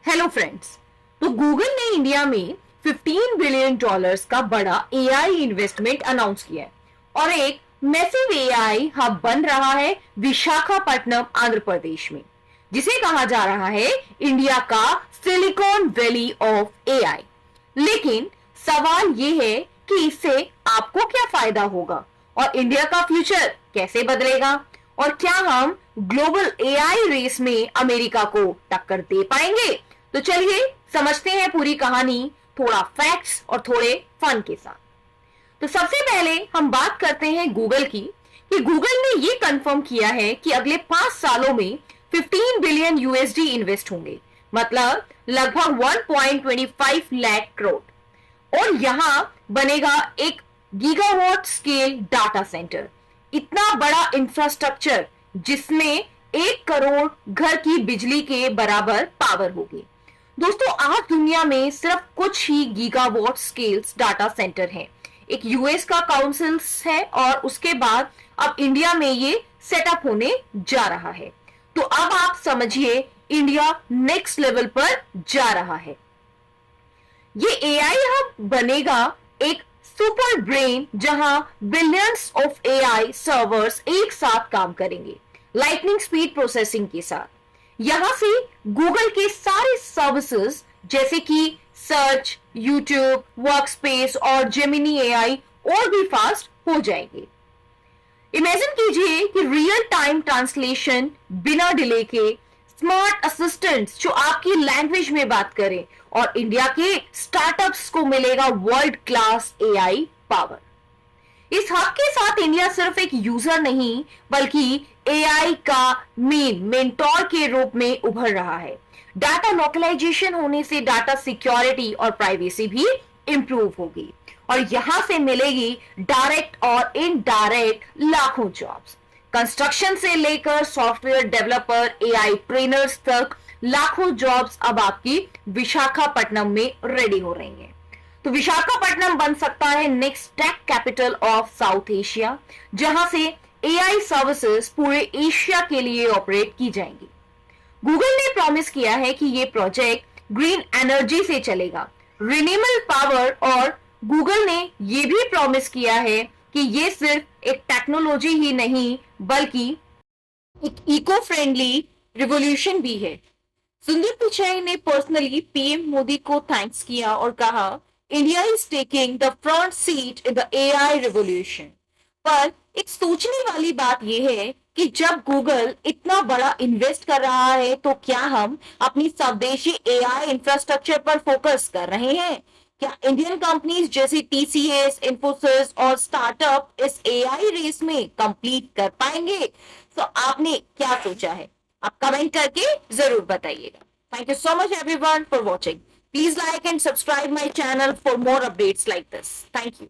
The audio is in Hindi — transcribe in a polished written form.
Hello friends. तो गूगल ने इंडिया में $15 बिलियन का बड़ा एआई इन्वेस्टमेंट अनाउंस किया है और एक मैसिव एआई हब बन रहा है विशाखापट्टनम आंध्र प्रदेश में, जिसे कहा जा रहा है इंडिया का सिलिकॉन वैली ऑफ एआई। लेकिन सवाल यह है कि इससे आपको क्या फायदा होगा और इंडिया का फ्यूचर कैसे बदलेगा और क्या हम ग्लोबल एआई रेस में अमेरिका को टक्कर दे पाएंगे। तो चलिए समझते हैं पूरी कहानी, थोड़ा फैक्ट्स और थोड़े फन के साथ। तो सबसे पहले हम बात करते हैं गूगल की कि गूगल ने यह कंफर्म किया है कि अगले 5 सालों में 15 बिलियन यूएसडी इन्वेस्ट होंगे, मतलब लगभग 1.25 लाख करोड़। और यहां बनेगा एक गीगावाट स्केल डाटा सेंटर, इतना बड़ा इंफ्रास्ट्रक्चर जिसमें 1 करोड़ घर की बिजली के बराबर पावर होगी। दोस्तों, आज दुनिया में सिर्फ कुछ ही गीगावाट स्केल्स डाटा सेंटर हैं। एक यूएस का काउंसिल है और उसके बाद अब इंडिया में ये सेटअप होने जा रहा है। तो अब आप समझिए इंडिया नेक्स्ट लेवल पर जा रहा है। ये एआई हब बनेगा एक सुपर ब्रेन जहां बिलियंस ऑफ एआई सर्वर्स एक साथ काम करेंगे, लाइटनिंग स्पीड प्रोसेसिंग के साथ। यहां से गूगल के सारे सर्विसेज जैसे कि सर्च, यूट्यूब, वर्कस्पेस और जेमिनी एआई और भी फास्ट हो जाएंगे। इमेजिन कीजिए कि रियल टाइम ट्रांसलेशन बिना डिले के, स्मार्ट असिस्टेंट्स जो आपकी लैंग्वेज में बात करें, और इंडिया के स्टार्टअप्स को मिलेगा वर्ल्ड क्लास एआई पावर। इस हब के साथ इंडिया सिर्फ एक यूजर नहीं बल्कि एआई का मेंटोर के रूप में उभर रहा है। डाटा लोकलाइजेशन होने से डाटा सिक्योरिटी और प्राइवेसी भी इंप्रूव होगी और यहां से मिलेगी डायरेक्ट और इनडायरेक्ट लाखों जॉब्स। कंस्ट्रक्शन से लेकर सॉफ्टवेयर डेवलपर, एआई ट्रेनर्स तक लाखों जॉब्स अब आपकी विशाखापट्टनम में रेडी हो रही हैं। तो विशाखापट्टनम बन सकता है next tech capital of South Asia, जहां से एआई सर्विसेज पूरे एशिया के लिए ऑपरेट की जाएंगी। गूगल ने प्रॉमिस किया है कि यह प्रोजेक्ट ग्रीन एनर्जी से चलेगा, रिन्यूएबल पावर, और गूगल ने यह भी प्रॉमिस किया है कि यह सिर्फ एक टेक्नोलॉजी ही नहीं बल्कि एक इको फ्रेंडली रिवॉल्यूशन भी है। सुंदर पिचाई ने पर्सनली पीएम मोदी को थैंक्स किया और कहा, India is taking the front seat in the AI revolution. पर एक सोचने वाली बात यह है कि जब गूगल इतना बड़ा इन्वेस्ट कर रहा है तो क्या हम अपनी स्वदेशी एआई इंफ्रास्ट्रक्चर पर फोकस कर रहे हैं? क्या इंडियन कंपनीज जैसी टीसीएस, इंफोसिस और स्टार्टअप इस एआई रेस में कंप्लीट कर पाएंगे? तो आपने क्या सोचा है? आप कमेंट करके जरूर बताइएगा। Thank you so much everyone for watching. Please like and subscribe my channel for more updates like this. Thank you.